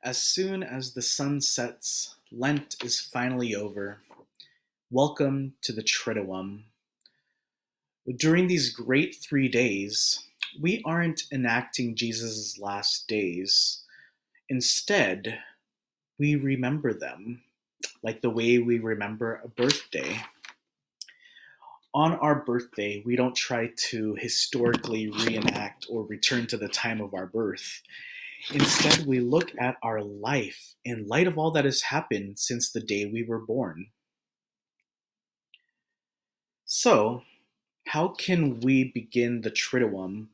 As soon as the sun sets, Lent is finally over. Welcome to the Triduum. During these great 3 days, we aren't enacting Jesus' last days. Instead, we remember them like the way we remember a birthday. On our birthday, we don't try to historically reenact or return to the time of our birth. Instead, we look at our life in light of all that has happened since the day we were born. So, how can we begin the Triduum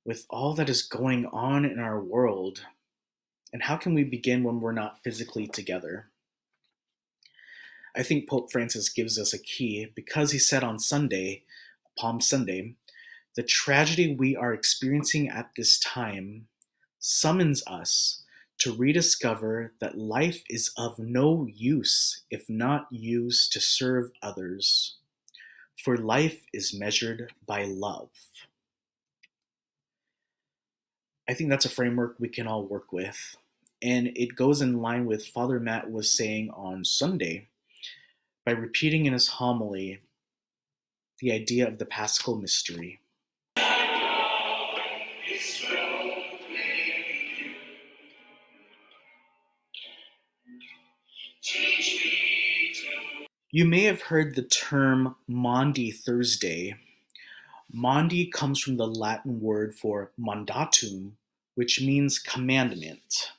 with all that is going on in our world? And how can we begin when we're not physically together? I think Pope Francis gives us a key because he said on Sunday, Palm Sunday, the tragedy we are experiencing at this time summons us to rediscover that life is of no use if not used to serve others. For life is measured by love. I think that's a framework we can all work with. And it goes in line with Father Matt was saying on Sunday by repeating in his homily the idea of the Paschal mystery. You may have heard the term Maundy Thursday. Maundy comes from the Latin word for mandatum, which means commandment.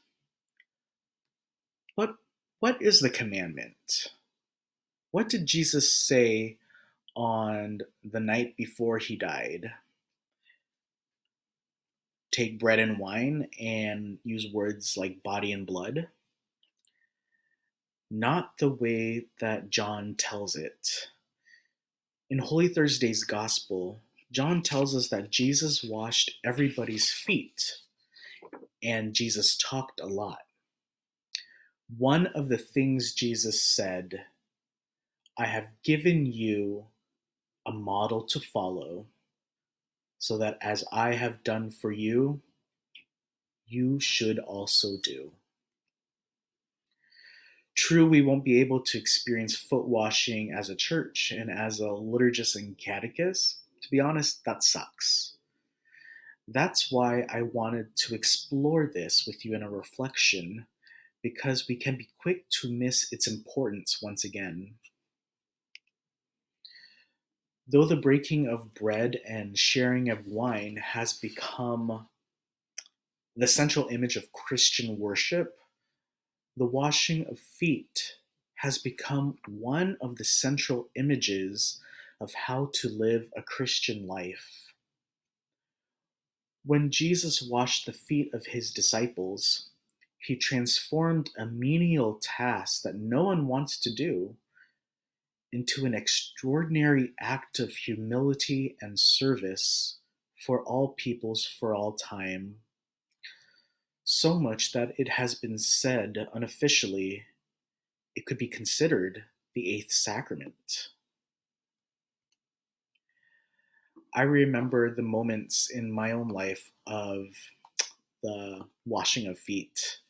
But what is the commandment? What did Jesus say on the night before he died? Take bread and wine and use words like body and blood? Not the way that John tells it. In Holy Thursday's Gospel, John tells us that Jesus washed everybody's feet, and Jesus talked a lot. One of the things Jesus said, I have given you a model to follow, so that as I have done for you, you should also do. True, we won't be able to experience foot washing as a church and as a liturgist and catechist. To be honest, that sucks. That's why I wanted to explore this with you in a reflection, because we can be quick to miss its importance once again. Though the breaking of bread and sharing of wine has become the central image of Christian worship, the washing of feet has become one of the central images of how to live a Christian life. When Jesus washed the feet of his disciples, he transformed a menial task that no one wants to do into an extraordinary act of humility and service for all peoples for all time. So much that it has been said unofficially it could be considered the eighth sacrament. I remember the moments in my own life of the washing of feet.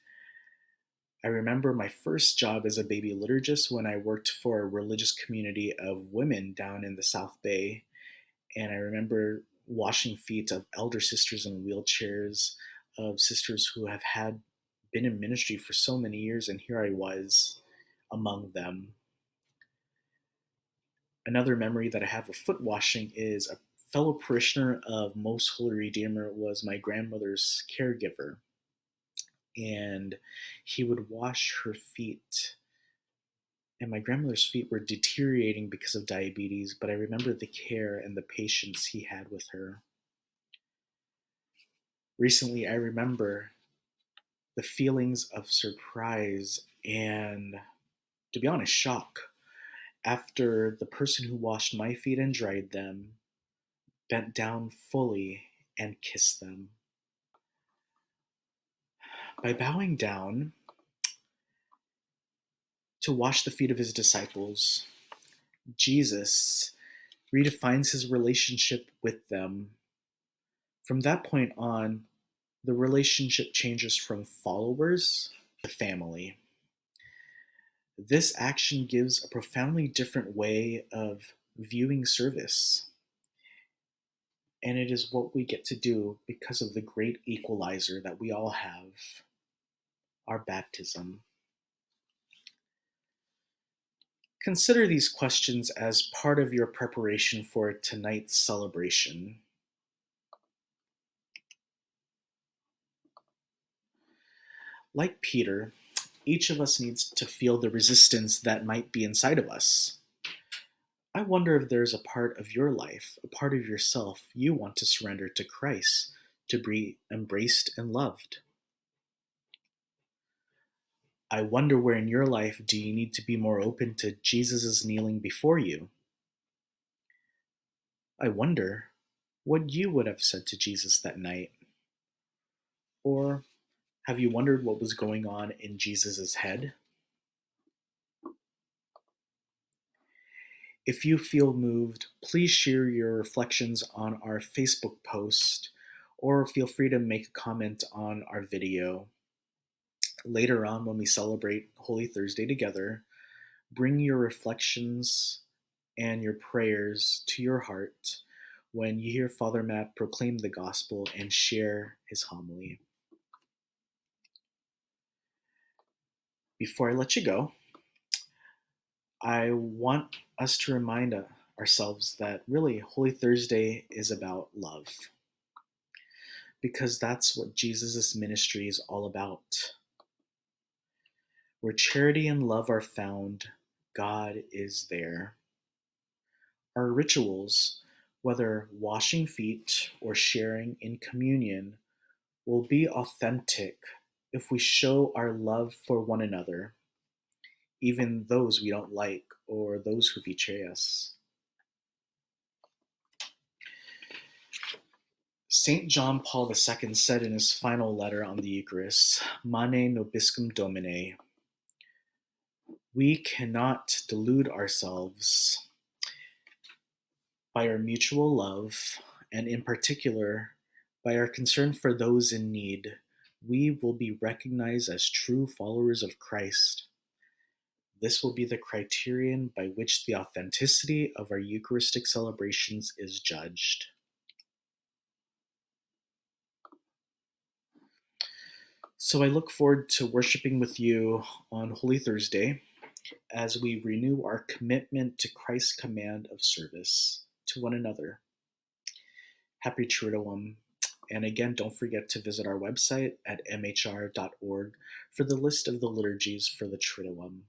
I remember my first job as a baby liturgist when I worked for a religious community of women down in the South Bay. And I remember washing feet of elder sisters in wheelchairs, of sisters who have been in ministry for so many years, and here I was among them. Another memory that I have of foot washing is a fellow parishioner of Most Holy Redeemer was my grandmother's caregiver, and he would wash her feet. And my grandmother's feet were deteriorating because of diabetes, but I remember the care and the patience he had with her. Recently, I remember the feelings of surprise and, to be honest, shock after the person who washed my feet and dried them bent down fully and kissed them. By bowing down to wash the feet of his disciples, Jesus redefines his relationship with them. From that point on, the relationship changes from followers the family. This action gives a profoundly different way of viewing service, and it is what we get to do because of the great equalizer that we all have, our baptism. Consider these questions as part of your preparation for tonight's celebration. Like Peter, each of us needs to feel the resistance that might be inside of us. I wonder if there's a part of your life, a part of yourself you want to surrender to Christ, to be embraced and loved. I wonder where in your life do you need to be more open to Jesus' kneeling before you? I wonder what you would have said to Jesus that night. Or have you wondered what was going on in Jesus' head? If you feel moved, please share your reflections on our Facebook post or feel free to make a comment on our video. Later on, when we celebrate Holy Thursday together, bring your reflections and your prayers to your heart when you hear Father Matt proclaim the gospel and share his homily. Before I let you go, I want us to remind ourselves that really Holy Thursday is about love, because that's what Jesus' ministry is all about. Where charity and love are found, God is there. Our rituals, whether washing feet or sharing in communion, will be authentic if we show our love for one another, even those we don't like or those who betray us. St. John Paul II said in his final letter on the Eucharist, Mane nobiscum Domine, we cannot delude ourselves by our mutual love, and in particular, by our concern for those in need. We will be recognized as true followers of Christ. This will be the criterion by which the authenticity of our Eucharistic celebrations is judged. So I look forward to worshiping with you on Holy Thursday as we renew our commitment to Christ's command of service to one another. Happy Triduum. And again, don't forget to visit our website at mhr.org for the list of the liturgies for the Triduum.